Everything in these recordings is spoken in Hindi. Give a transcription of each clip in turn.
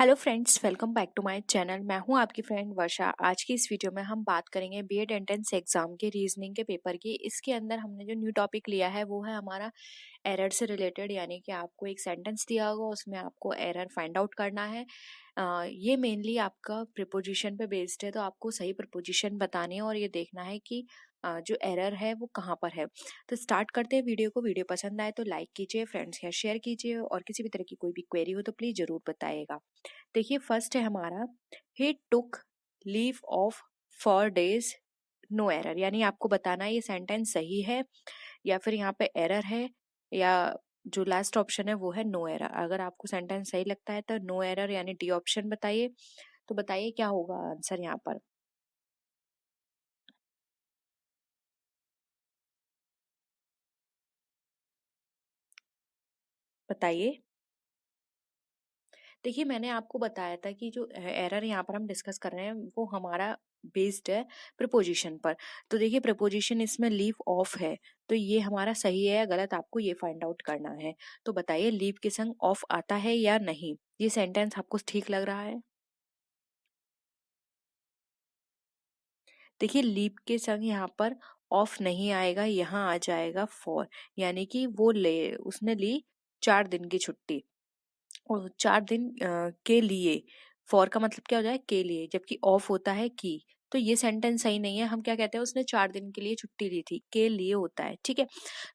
Hello friends, welcome back to my channel. मैं हूं आपकी फ्रेंड वर्षा। आज की इस वीडियो में हम बात करेंगे बीएड एंट्रेंस एग्जाम के रीजनिंग के पेपर की। इसके अंदर हमने जो न्यू टॉपिक लिया है वो है हमारा एरर से रिलेटेड, यानी कि आपको एक सेंटेंस दिया होगा, उसमें आपको एरर फाइंड आउट करना है। ये मेनली आपका प्रिपोजिशन पे बेस्ड है, तो आपको सही प्रिपोजिशन बतानी है और ये देखना है कि जो एरर है वो कहाँ पर है। तो स्टार्ट करते हैं वीडियो को। वीडियो पसंद आए तो लाइक कीजिए, फ्रेंड्स के साथ शेयर कीजिए और किसी भी तरह की कोई भी क्वेरी हो तो प्लीज़ ज़रूर बताइएगा। देखिए, फर्स्ट है हमारा ही took leave of 4 days, no error. यानी आपको बताना है ये सेंटेंस सही है या फिर यहाँ पे एरर है, या जो लास्ट ऑप्शन है वो है नो एरर। अगर आपको सेंटेंस सही लगता है तो नो एरर यानी डी ऑप्शन बताइए। तो बताइए क्या होगा आंसर यहाँ पर। बताइए। देखिए, मैंने आपको बताया था कि जो एरर यहाँ पर हम डिस्कस कर रहे हैं वो हमारा बेस्ड है प्रिपोजिशन पर। तो देखिए, प्रिपोजिशन इसमें लीव ऑफ है, तो ये हमारा सही है या गलत आपको ये फाइंड आउट करना है। तो बताइए, लीव के संग ऑफ आता है या नहीं। ये सेंटेंस आपको ठीक लग रहा है? देखिए, लीव के संग यहाँ पर ऑफ नहीं आएगा, यहाँ आ जाएगा फॉर। यानी कि वो ले उसने ली 4 दिन की छुट्टी, और 4 दिन के लिए। फॉर का मतलब क्या हो जाए, के लिए, जबकि ऑफ होता है की। तो ये सेंटेंस सही नहीं है। हम क्या कहते हैं, उसने 4 दिन के लिए छुट्टी ली थी, के लिए होता है, ठीक है।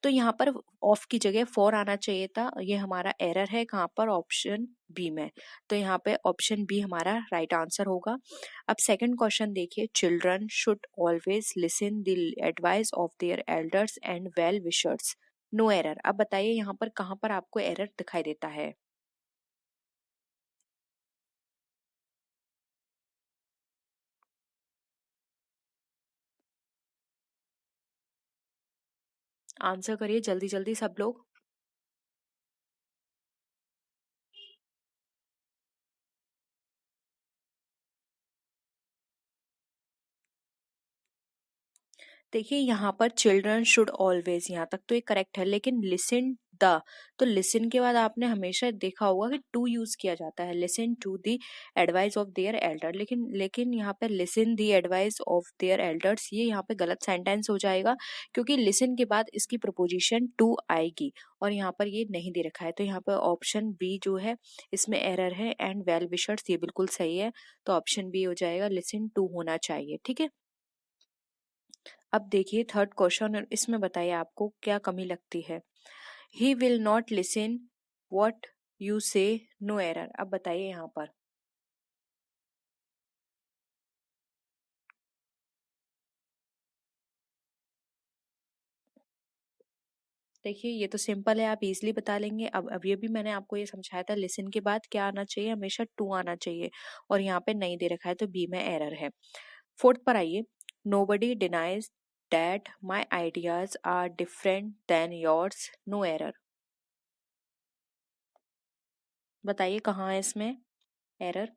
तो यहाँ पर ऑफ की जगह फॉर आना चाहिए था। ये हमारा एरर है कहाँ पर, ऑप्शन बी में। तो यहाँ पे ऑप्शन बी हमारा राइट आंसर होगा। अब सेकंड क्वेश्चन देखिए, children should always listen the advice of their elders and well wishers, no error. अब बताइए यहाँ पर कहाँ पर आपको एरर दिखाई देता है। आंसर करिए जल्दी जल्दी सब लोग। देखिए, यहाँ पर चिल्ड्रन शुड ऑलवेज, यहाँ तक तो ये करेक्ट है, लेकिन लिसन द, तो लिसन के बाद आपने हमेशा देखा होगा कि टू यूज किया जाता है, listen to the advice of their elder. लेकिन लेकिन यहाँ पे listen the advice of their elders, ये यहाँ पे गलत सेंटेंस हो जाएगा, क्योंकि लिसन के बाद इसकी प्रपोजिशन टू आएगी और यहाँ पर ये नहीं दे रखा है। तो यहाँ पर ऑप्शन बी जो है इसमें एरर है, एंड वेल विशर्स ये बिल्कुल सही है। तो ऑप्शन बी हो जाएगा, लिसन टू होना चाहिए, ठीक है। अब देखिए थर्ड क्वेश्चन, और इसमें बताइए आपको क्या कमी लगती है। He will not listen what you से, नो एरर। अब बताइए यहाँ पर। देखिए, ये तो सिंपल है, आप इजीली बता लेंगे। अब ये भी मैंने आपको ये समझाया था, लिसन के बाद क्या आना चाहिए, हमेशा टू आना चाहिए, और यहाँ पे नहीं दे रखा है, तो बी में एरर है। फोर्थ पर आइए, nobody denies that my ideas are different than yours, no error. बताइए कहाँ है इसमें एरर।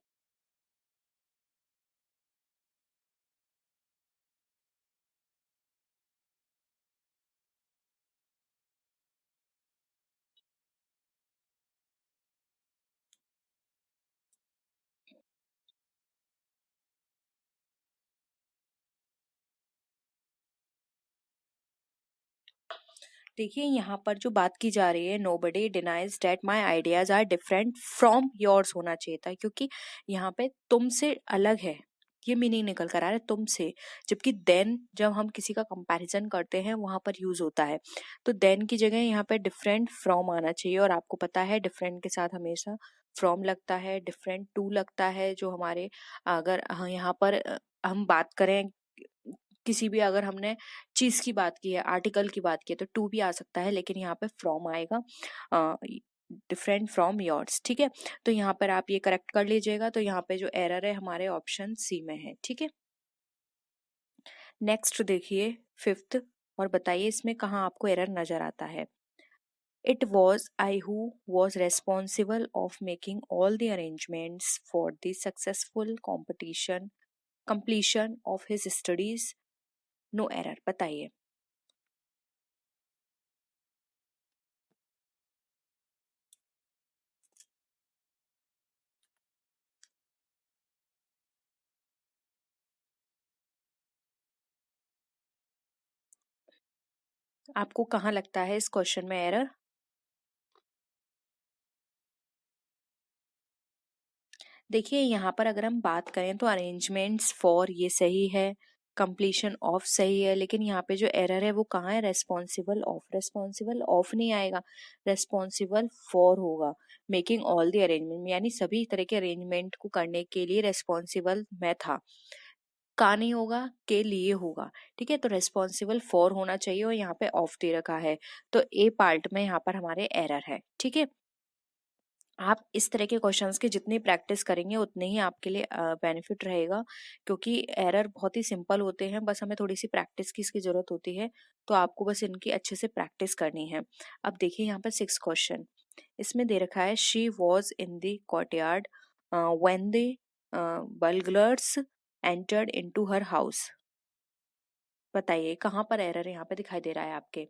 देखिए, यहाँ पर जो बात की जा रही है, nobody denies that my ideas are different from yours होना चाहिए था, क्योंकि यहाँ पे तुमसे अलग है, ये मीनिंग निकल कर आ रहा है तुमसे। जबकि देन जब हम किसी का कंपैरिजन करते हैं वहां पर यूज होता है, तो देन की जगह यहाँ पे डिफरेंट फ्रॉम आना चाहिए। और आपको पता है डिफरेंट के साथ हमेशा फ्रॉम लगता है, डिफरेंट टू लगता है। जो हमारे अगर यहाँ पर हम बात करें किसी भी, अगर हमने चीज की बात की है, आर्टिकल की बात की है, तो टू भी आ सकता है, लेकिन यहाँ पे फ्रॉम आएगा, डिफरेंट फ्रॉम योर्स, ठीक है। तो यहाँ पर आप ये करेक्ट कर लीजिएगा। तो यहाँ पे जो एरर है हमारे ऑप्शन सी में है, ठीक है। नेक्स्ट देखिए फिफ्थ, और बताइए इसमें कहाँ आपको एरर नजर आता है। It was I who was responsible of making all the arrangements for the successful competition completion of his studies, no error। बताइए। आपको कहाँ लगता है इस क्वेश्चन में एरर? देखिए यहाँ पर अगर हम बात करें तो अरेंजमेंट्स फॉर ये सही है, कंप्लीशन ऑफ सही है, लेकिन यहाँ पे जो एरर है वो कहाँ है? Responsible of. रेस्पॉन्सिबल ऑफ नहीं आएगा, रेस्पॉन्सिबल फॉर होगा। मेकिंग ऑल द अरेंजमेंट, यानी सभी तरह के अरेंजमेंट को करने के लिए रेस्पॉन्सिबल मैं था। का नहीं होगा, के लिए होगा। ठीक है, तो रेस्पॉन्सिबल फॉर होना चाहिए और यहाँ पे ऑफ दे रखा है, तो ए पार्ट में यहाँ पर हमारे एरर है। ठीक है, आप इस तरह के क्वेश्चंस की जितनी प्रैक्टिस करेंगे उतने ही आपके लिए बेनिफिट रहेगा, क्योंकि एरर बहुत ही सिंपल होते हैं, बस हमें थोड़ी सी प्रैक्टिस की इसकी जरूरत होती है। तो आपको बस इनकी अच्छे से प्रैक्टिस करनी है। अब देखिए यहाँ पर 6 क्वेश्चन इसमें दे रखा है। She was in the courtyard when the burglars entered into her house. बताइए कहाँ पर एरर यहाँ पे दिखाई दे रहा है आपके?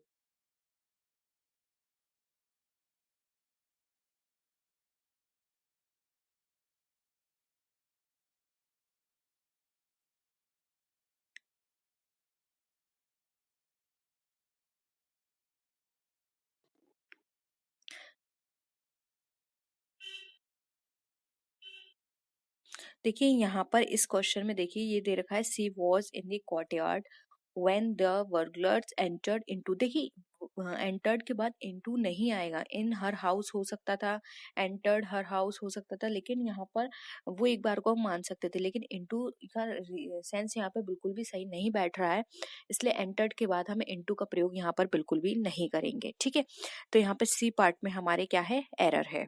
देखिए यहाँ पर इस क्वेश्चन में देखिए ये दे रखा है she was in the courtyard when the burglars entered into. देखिए एंटर्ड के बाद इनटू नहीं आएगा, इन हर हाउस हो सकता था, एंटर्ड हर हाउस हो सकता था, लेकिन यहाँ पर वो एक बार को हम मान सकते थे, लेकिन इनटू का सेंस यहाँ पे बिल्कुल भी सही नहीं बैठ रहा है, इसलिए एंटर्ड के बाद हम इनटू का प्रयोग यहाँ पर बिल्कुल भी नहीं करेंगे। ठीक है, तो यहाँ पे सी पार्ट में हमारे क्या है? एरर है।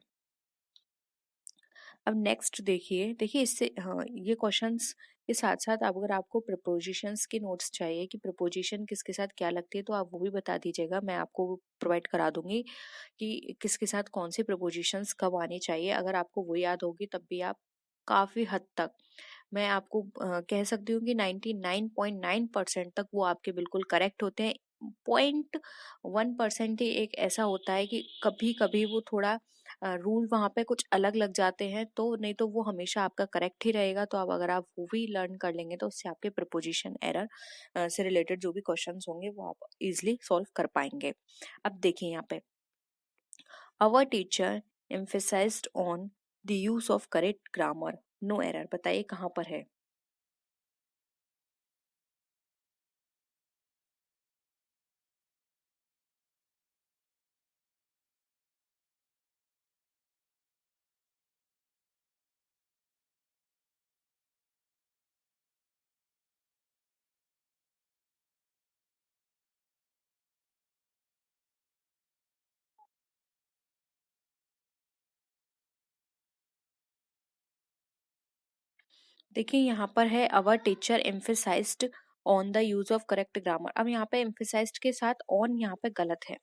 अब नेक्स्ट देखिए, देखिए इससे हाँ ये क्वेश्चंस के साथ साथ अब अगर आपको प्रपोजिशंस के नोट्स चाहिए कि प्रपोजिशन किसके साथ क्या लगती है तो आप वो भी बता दीजिएगा, मैं आपको प्रोवाइड करा दूंगी कि किसके साथ कौन सी प्रपोजिशंस कब आनी चाहिए। अगर आपको वो याद होगी तब भी आप काफी हद तक, मैं आपको कह सकती हूँ कि 99.9% तक वो आपके बिल्कुल करेक्ट होते हैं। 0.1% ही एक ऐसा होता है कि कभी कभी वो थोड़ा रूल वहाँ पे कुछ अलग लग जाते हैं, तो नहीं तो वो हमेशा आपका करेक्ट ही रहेगा। तो अब अगर आप वो भी लर्न कर लेंगे तो उससे आपके प्रपोजिशन एरर से रिलेटेड जो भी क्वेश्चंस होंगे वो आप इजिली सॉल्व कर पाएंगे। अब देखिए यहाँ पे our teacher emphasized on the use of correct grammar, no error. बताइए कहाँ पर है? देखिए यहाँ पर है our teacher emphasized on the use of correct grammar. अब यहाँ पे emphasized के साथ ऑन यहाँ पे गलत है।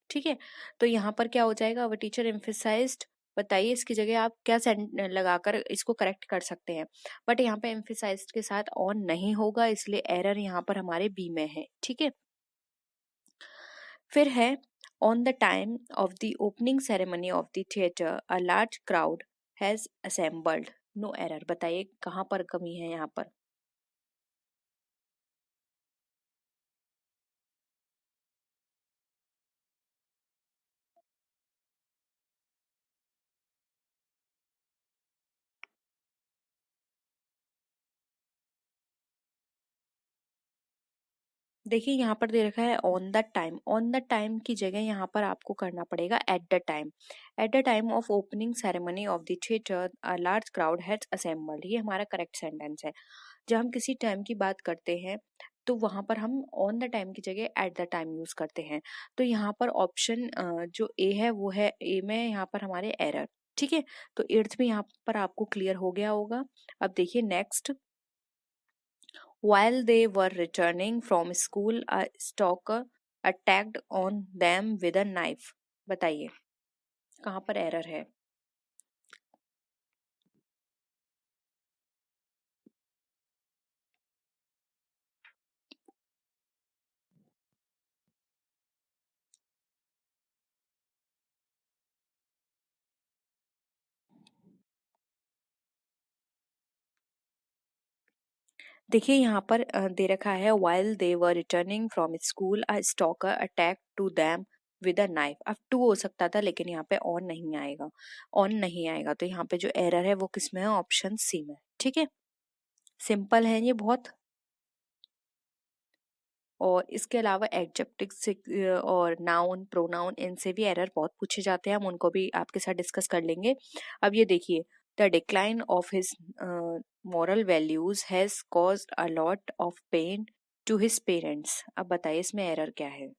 ठीक है, तो यहाँ पर क्या हो जाएगा? अवर टीचर emphasized। बताइए इसकी जगह आप क्या सेंट लगाकर इसको करेक्ट कर सकते हैं, बट यहाँ पे emphasized के साथ ऑन नहीं होगा, इसलिए एरर यहाँ पर हमारे बी में है। ठीक है, फिर है on the time of the opening ceremony of the theatre a large crowd has assembled, no error. बताइए कहाँ पर कमी है यहाँ पर? देखिए यहाँ पर दे रखा है on the time, on the time की जगह यहाँ पर आपको करना पड़ेगा at the time. At the time of opening ceremony of the theatre a large crowd has assembled, ये हमारा करेक्ट सेंटेंस है। जब हम किसी टाइम की बात करते हैं तो वहां पर हम ऑन द टाइम की जगह एट द टाइम यूज करते हैं। तो यहाँ पर ऑप्शन जो ए है वो है ए में यहाँ पर हमारे एरर। ठीक है, तो एट्थ में यहाँ पर आपको क्लियर हो गया होगा। अब देखिए next, while they were returning from school, a stalker attacked on them with a knife। बताइए कहाँ पर एरर है? देखिए यहाँ पर दे रखा है while they were returning from school a stalker attacked to them with a knife। अब टू हो सकता था लेकिन यहाँ पे ऑन नहीं आएगा, ऑन नहीं आएगा, तो यहाँ पे जो एरर है वो किस में है, ऑप्शन सी में। ठीक है, सिंपल है ये बहुत। और इसके अलावा एडजेक्टिव और नाउन प्रोनाउन इनसे भी एरर बहुत पूछे जाते हैं, हम उनको भी आपके साथ डिस्कस कर लेंगे। अब ये देखिए, the decline of his moral values has caused a lot of pain to his parents. अब बताइए इसमें एरर क्या है।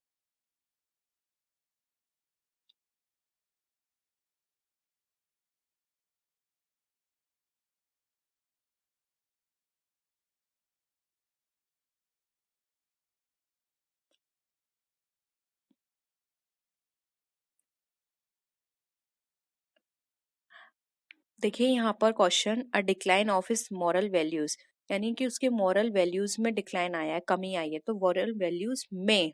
देखिए यहाँ पर question a decline of his moral values, यानी कि उसके मॉरल वैल्यूज में डिक्लाइन आया है, कमी आई है, तो मॉरल वैल्यूज में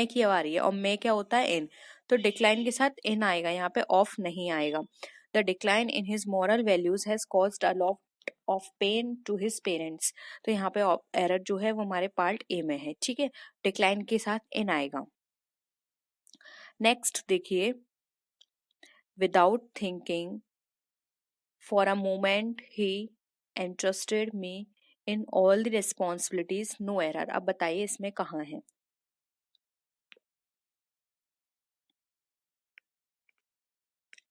की आ रही है, और में क्या होता है, इन, तो डिक्लाइन के साथ इन आएगा, यहाँ पे ऑफ नहीं आएगा। The decline in his moral values has caused a lot of pain to his parents. तो यहाँ पे एरर जो है वो हमारे पार्ट ए में है। ठीक है, डिक्लाइन के साथ इन आएगा। नेक्स्ट देखिए, without thinking for a moment he entrusted me in all the responsibilities, no error। अब बताइए इसमें कहाँ है।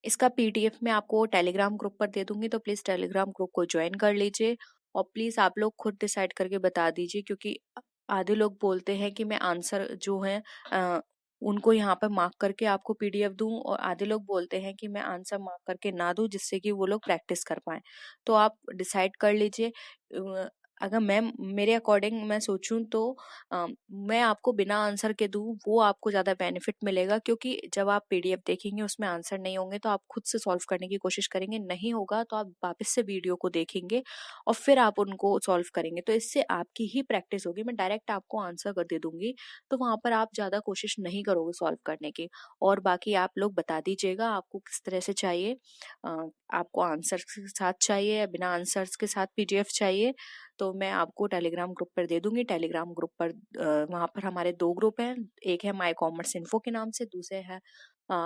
इसका पीडीएफ मैं आपको टेलीग्राम ग्रुप पर दे दूंगी, तो प्लीज टेलीग्राम ग्रुप को ज्वाइन कर लीजिए। और प्लीज आप लोग खुद डिसाइड करके बता दीजिए, क्योंकि आधे लोग बोलते हैं कि मैं आंसर जो है उनको यहाँ पर मार्क करके आपको पीडीएफ दूं, और आधे लोग बोलते हैं कि मैं आंसर मार्क करके ना दूं, जिससे कि वो लोग प्रैक्टिस कर पाए। तो आप डिसाइड कर लीजिए। अगर मैं, मेरे अकॉर्डिंग मैं सोचूं तो मैं आपको बिना आंसर के दूं, वो आपको ज्यादा बेनिफिट मिलेगा, क्योंकि जब आप पीडीएफ देखेंगे उसमें आंसर नहीं होंगे तो आप खुद से सॉल्व करने की कोशिश करेंगे, नहीं होगा तो आप वापस से वीडियो को देखेंगे और फिर आप उनको सॉल्व करेंगे, तो इससे आपकी ही प्रैक्टिस होगी। मैं डायरेक्ट आपको आंसर कर दे दूंगी, तो वहां पर आप ज्यादा कोशिश नहीं करोगे सॉल्व करने की। और बाकी आप लोग बता दीजिएगा आपको किस तरह से चाहिए, आपको आंसर के साथ चाहिए या बिना आंसर्स के साथ पीडीएफ चाहिए, तो मैं आपको टेलीग्राम ग्रुप पर दे दूंगी। टेलीग्राम ग्रुप पर वहां पर हमारे दो ग्रुप हैं, एक है माई कॉमर्स इन्फो के नाम से,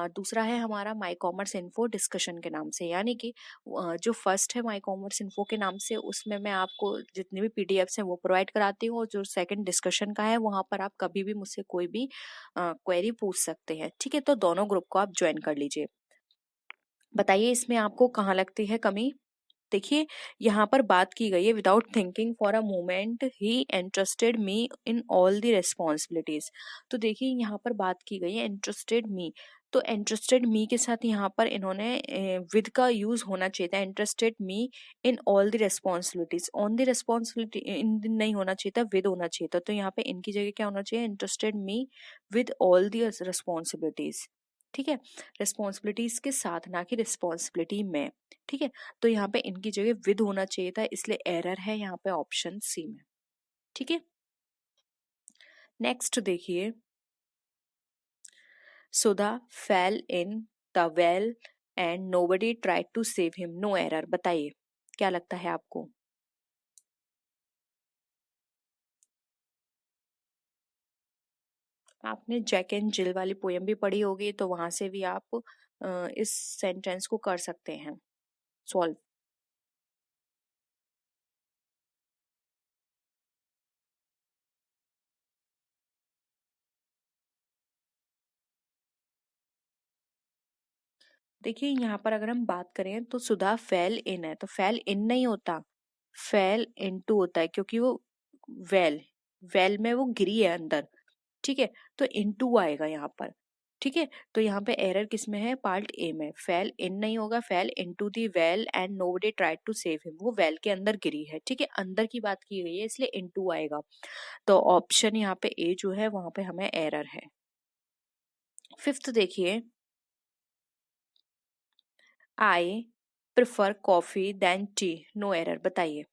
दूसरा है हमारा माई कॉमर्स इन्फो डिस्कशन के नाम से। यानी कि जो फर्स्ट है माई कॉमर्स इन्फो के नाम से, उसमें मैं आपको जितने भी पीडीएफ्स हैं वो प्रोवाइड कराती हूँ, और जो सेकंड डिस्कशन का है वहां पर आप कभी भी मुझसे कोई भी क्वेरी पूछ सकते हैं। ठीक है, तो दोनों ग्रुप को आप ज्वाइन कर लीजिए। बताइए इसमें आपको कहाँ लगती है कमी। देखिए यहाँ पर बात की गई है, without thinking for a moment he interested me in all the responsibilities. तो देखिए यहाँ पर बात की गई है इंटरेस्टेड मी, तो इंटरेस्टेड मी के साथ यहाँ पर इन्होंने विद का यूज होना चाहिए था, interested me in all the responsibilities, on the responsibility इन नहीं होना चाहिए था, विद होना चाहिए था। तो यहाँ पे इनकी जगह क्या होना चाहिए, interested me with all the responsibilities. ठीक है, रिस्पॉन्सिबिलिटीज के साथ, ना कि रिस्पॉन्सिबिलिटी में। ठीक है, तो यहाँ पे इनकी जगह विद होना चाहिए था, इसलिए एरर है यहाँ पे ऑप्शन सी में। ठीक है, नेक्स्ट देखिए, Sudha fell in the well and nobody tried to save him, no error. बताइए क्या लगता है आपको। आपने जैक एंड जिल वाली पोयम भी पढ़ी होगी, तो वहां से भी आप इस सेंटेंस को कर सकते हैं सॉल्व। देखिए यहाँ पर अगर हम बात करें तो सुधा फेल इन है, तो फेल इन नहीं होता, फेल इनटू होता है, क्योंकि वो वेल, वेल में वो गिरी है अंदर। ठीक है, तो इनटू आएगा यहाँ पर। ठीक है, तो यहाँ पे एरर किस में है, पार्ट ए में। फेल इन नहीं होगा, fell into the well and nobody tried to save him, वो वेल के अंदर गिरी है। ठीक है, अंदर की बात की गई है, इसलिए इनटू आएगा। तो ऑप्शन यहाँ पे ए जो है वहां पे हमें एरर है। फिफ्थ देखिए, I prefer coffee than tea, no error. बताइए।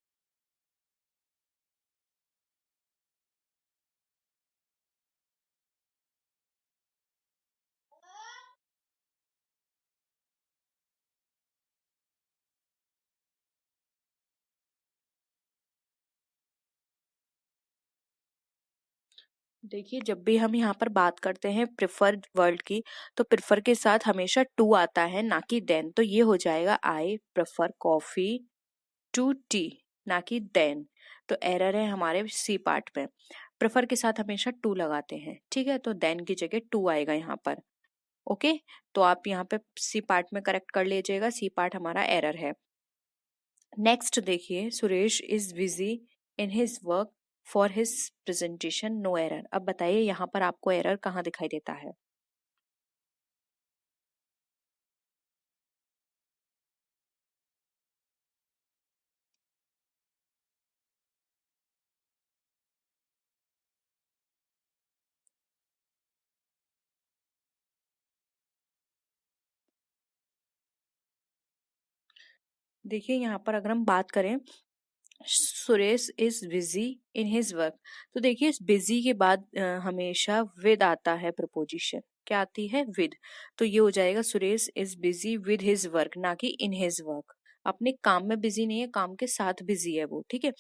देखिए, जब भी हम यहाँ पर बात करते हैं प्रेफर्ड वर्ड की, तो प्रेफर के साथ हमेशा टू आता है, ना कि देन। तो ये हो जाएगा I prefer coffee to tea, ना कि देन। तो एरर है हमारे सी पार्ट में। प्रेफर के साथ हमेशा टू लगाते हैं, ठीक है, तो देन की जगह टू आएगा यहाँ पर। ओके, तो आप यहाँ पे सी पार्ट में करेक्ट कर लीजिएगा, सी पार्ट हमारा एरर है। नेक्स्ट देखिए, Suresh is busy in his work for his presentation, no error. अब बताइए यहाँ पर आपको एरर कहाँ दिखाई देता है? देखिए, यहाँ पर अगर हम बात करें Suresh is busy in his work, तो देखिए इस बिजी के बाद हमेशा विद आता है प्रपोजिशन। क्या आती है? विद। तो ये हो जाएगा Suresh is busy with his work, ना कि इन हिज वर्क। अपने काम में बिजी नहीं है, काम के साथ बिजी है वो, ठीक है।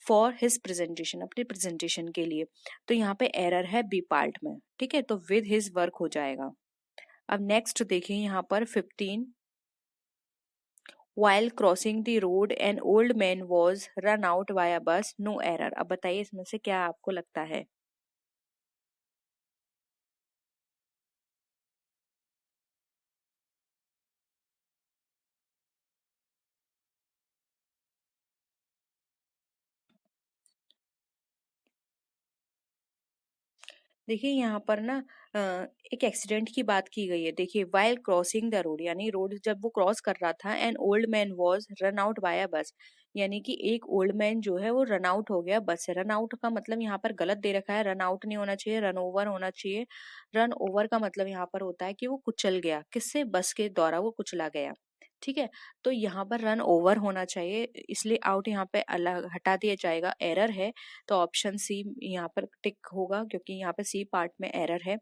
फॉर हिज प्रेजेंटेशन, अपने प्रेजेंटेशन के लिए। तो यहाँ पे एरर है बी पार्ट में, ठीक है, तो विद हिज वर्क हो जाएगा। अब नेक्स्ट देखिए यहाँ पर 15, While crossing the road, an old man was run out by a bus. No error. अब बताइए इसमें से क्या आपको लगता है? देखिए यहाँ पर ना अ, एक एक्सीडेंट की बात की गई है। देखिए, while crossing the road, यानी रोड जब वो क्रॉस कर रहा था, an old man was run out by a bus, यानी कि एक ओल्ड मैन जो है वो रन आउट हो गया बस से। रन आउट का मतलब यहाँ पर गलत दे रखा है, रन आउट नहीं होना चाहिए, रन ओवर होना चाहिए। रन ओवर का मतलब यहाँ पर होता है कि वो कुचल गया, किससे? बस के द्वारा वो कुचला गया, ठीक है। तो यहाँ पर रन ओवर होना चाहिए, इसलिए आउट यहाँ पे अलग हटा दिया जाएगा, एरर है। तो ऑप्शन सी यहाँ पर टिक होगा, क्योंकि यहाँ पे सी पार्ट में एरर है।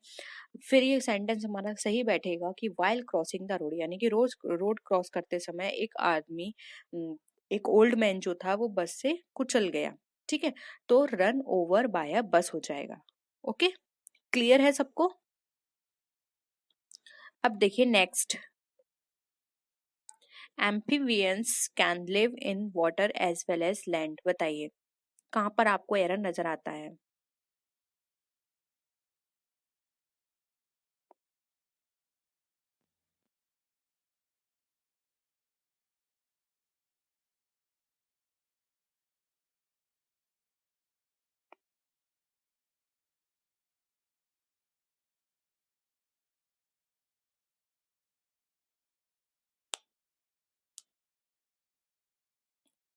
फिर ये सेंटेंस हमारा सही बैठेगा कि वाइल क्रॉसिंग द रोड, यानी कि रोज रोड क्रॉस करते समय एक आदमी, एक ओल्ड मैन जो था वो बस से कुचल गया, ठीक है। तो रन ओवर बाय अ बस हो जाएगा। ओके, क्लियर है सबको? अब देखिए next, amphibians can live in water as well as land. बताइए कहाँ पर आपको एरर नजर आता है?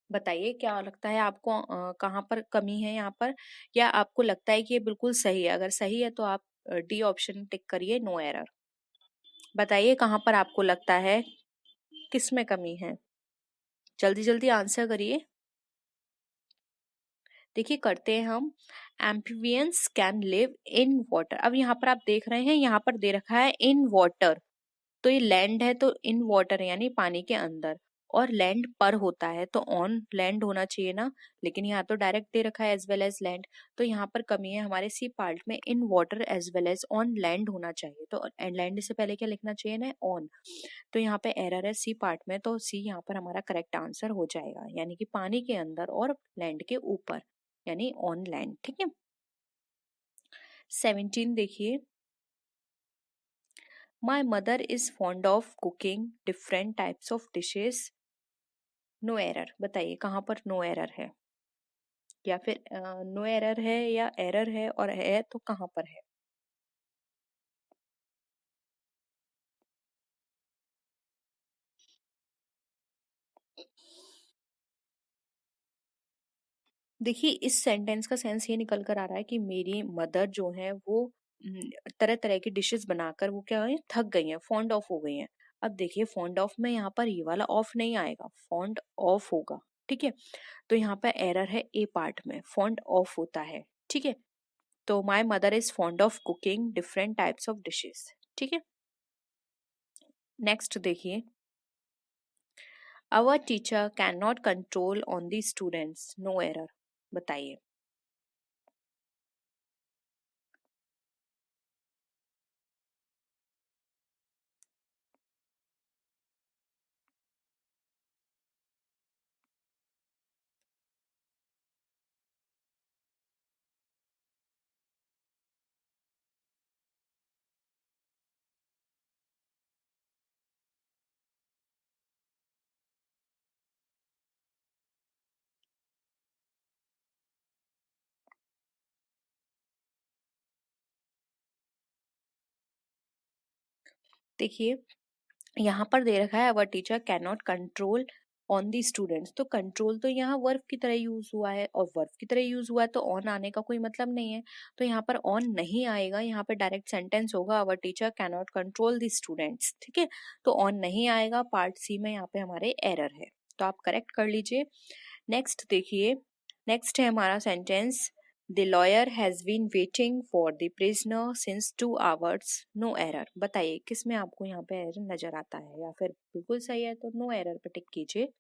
बताइए क्या लगता है आपको, कहाँ पर कमी है यहाँ पर, या आपको लगता है कि ये बिल्कुल सही है? अगर सही है तो आप डी ऑप्शन टिक करिए, नो एरर। बताइए कहाँ पर आपको लगता है, किस में कमी है? जल्दी जल्दी आंसर करिए। देखिए करते हैं हम, amphibians can live in water. अब यहाँ पर आप देख रहे हैं, यहाँ पर दे रखा है इन वाटर, तो ये लैंड है तो इन वाटर है यानी पानी के अंदर, और लैंड पर होता है तो ऑन लैंड होना चाहिए ना। लेकिन यहाँ तो डायरेक्ट दे रखा है एज वेल एज लैंड। तो यहाँ पर कमी है हमारे सी पार्ट में, in water as well as on land होना चाहिए। तो लैंड से पहले क्या लिखना चाहिए ना? ऑन। तो यहाँ पे एरर है सी पार्ट में, तो सी यहाँ पर हमारा करेक्ट आंसर हो जाएगा, यानी कि पानी के अंदर और लैंड के ऊपर, यानी ऑन लैंड, ठीक है। 17 देखिए, my mother is fond of cooking different types of dishes, no error. बताइए कहाँ पर नो एरर है, या फिर नो एरर है या एरर है, और है तो कहाँ पर है? देखिए इस सेंटेंस का सेंस ये निकल कर आ रहा है कि मेरी मदर जो है वो तरह तरह की डिशेस बनाकर वो क्या है, थक गई हैं, फॉन्ड ऑफ हो गई हैं। अब देखिए फॉन्ड ऑफ में यहाँ पर ये वाला ऑफ नहीं आएगा, फॉन्ड ऑफ होगा, ठीक है। तो यहाँ पर एरर है ए पार्ट में, फॉन्ड ऑफ होता है, ठीक है। तो my mother is fond of cooking different types of dishes, ठीक है। नेक्स्ट देखिए, our teacher can not control on the students, no error. बताइए देखिए यहाँ पर दे रखा है our teacher can not control on the students, तो कंट्रोल तो यहाँ वर्ब की तरह यूज हुआ है और वर्ब की तरह यूज हुआ है तो ऑन आने का कोई मतलब नहीं है, तो यहाँ पर ऑन नहीं आएगा, यहाँ पर डायरेक्ट सेंटेंस होगा अवर teacher can not control the students. ठीक है, तो ऑन नहीं आएगा, पार्ट सी में यहाँ पे हमारे एरर है, तो आप करेक्ट कर लीजिए। नेक्स्ट देखिए, नेक्स्ट है हमारा sentence, the lawyer has been waiting for the prisoner since 2 hours, no error. बताइए किस में आपको यहाँ पे एरर नजर आता है, या फिर बिल्कुल सही है तो नो एरर पे टिक कीजिए।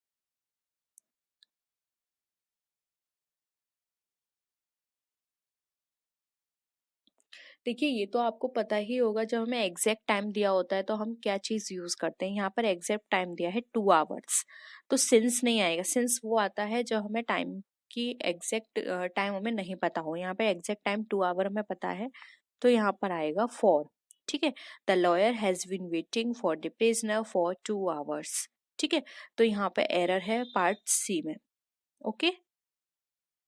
देखिए ये तो आपको पता ही होगा, जब हमें एग्जैक्ट टाइम दिया होता है तो हम क्या चीज यूज करते हैं, यहाँ पर एग्जैक्ट टाइम दिया है 2 hours, तो सिंस नहीं आएगा, सिंस वो आता है जब हमें टाइम की एग्जैक्ट टाइम हमें नहीं पता हो, यहाँ पे एग्जैक्ट टाइम 2 hour हमें पता है, तो यहाँ पर आएगा फॉर। ठीक है, the lawyer has been waiting for the prisoner for 2 hours। ठीक है, तो यहाँ पे एरर है पार्ट सी में। ओके,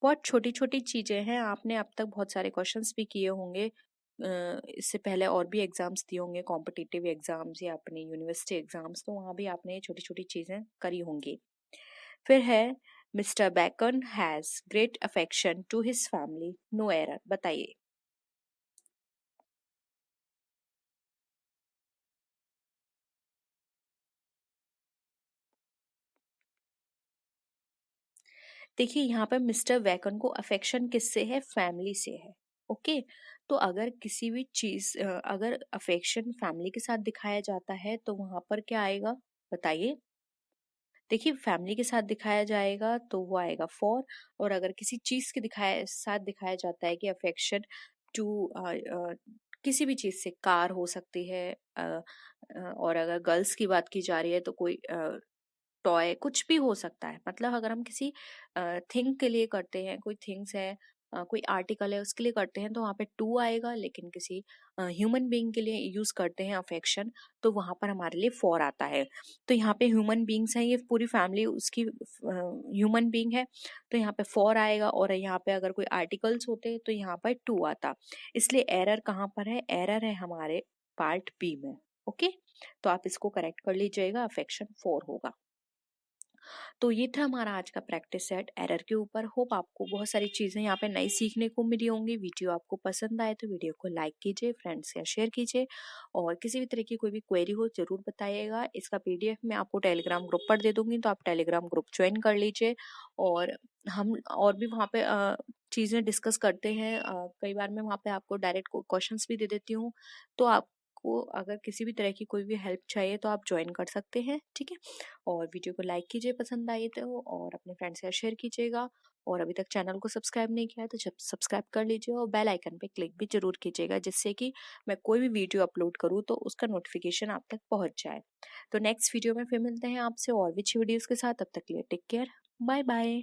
बहुत छोटी छोटी चीजें हैं, आपने अब तक बहुत सारे क्वेश्चंस भी किए होंगे, इससे पहले और भी एग्जाम्स दिए होंगे, कॉम्पिटिटिव एग्जाम्स या अपने यूनिवर्सिटी एग्जाम्स, तो वहाँ भी आपने छोटी छोटी चीजें करी होंगी। फिर है mister Bacon has great affection to his family, no error. बताइए। देखिए यहाँ पे मिस्टर वैकन को अफेक्शन किससे है, फैमिली से है। ओके, तो अगर किसी भी चीज अगर अफेक्शन फैमिली के साथ दिखाया जाता है तो वहां पर क्या आएगा, बताइए। देखिए फैमिली के साथ दिखाया जाएगा तो वो आएगा फॉर, और अगर किसी चीज के दिखाया साथ दिखाया जाता है कि अफेक्शन टू किसी भी चीज से, कार हो सकती है, और अगर गर्ल्स की बात की जा रही है तो कोई टॉय, कुछ भी हो सकता है, मतलब अगर हम किसी थिंग के लिए करते हैं, कोई थिंग्स है, कोई आर्टिकल है उसके लिए करते हैं तो वहाँ पे टू आएगा, लेकिन किसी ह्यूमन बीइंग के लिए यूज करते हैं अफेक्शन तो वहां पर हमारे लिए फॉर आता है। तो यहाँ पे ह्यूमन बींग्स हैं, ये पूरी फैमिली उसकी ह्यूमन बींग है, तो यहाँ पे फॉर आएगा, और यहाँ पे अगर कोई आर्टिकल्स होते तो यहाँ पर टू आता। इसलिए एरर कहाँ पर है, एरर है हमारे पार्ट बी में। ओके, तो आप इसको करेक्ट कर लीजिएगा, अफेक्शन फॉर होगा। तो ये था हमारा आज का प्रैक्टिस सेट एरर के ऊपर। होप आपको बहुत सारी चीज़ें यहाँ पे नई सीखने को मिली होंगी। वीडियो आपको पसंद आए तो वीडियो को लाइक कीजिए, फ्रेंड्स या शेयर कीजिए, और किसी भी तरह की कोई भी क्वेरी हो जरूर बताइएगा। इसका पीडीएफ मैं आपको टेलीग्राम ग्रुप पर दे दूंगी, तो आप टेलीग्राम ग्रुप ज्वाइन कर लीजिए, और हम और भी वहाँ पे चीज़ें डिस्कस करते हैं। कई बार मैं वहाँ पे आपको डायरेक्ट क्वेश्चंस भी दे देती हूँ, तो आपको अगर किसी भी तरह की कोई भी हेल्प चाहिए तो आप ज्वाइन कर सकते हैं। ठीक है, और वीडियो को लाइक कीजिए पसंद आई तो, और अपने फ्रेंड्स से शेयर कीजिएगा, और अभी तक चैनल को सब्सक्राइब नहीं किया है तो जब सब्सक्राइब कर लीजिए, और बेल आइकन पे क्लिक भी जरूर कीजिएगा, जिससे कि मैं कोई भी वीडियो अपलोड करूँ तो उसका नोटिफिकेशन आप तक पहुंच जाए। तो नेक्स्ट वीडियो में फिर मिलते हैं आपसे और भी अच्छी वीडियोस के साथ, तब तक के लिए टेक केयर, बाय बाय।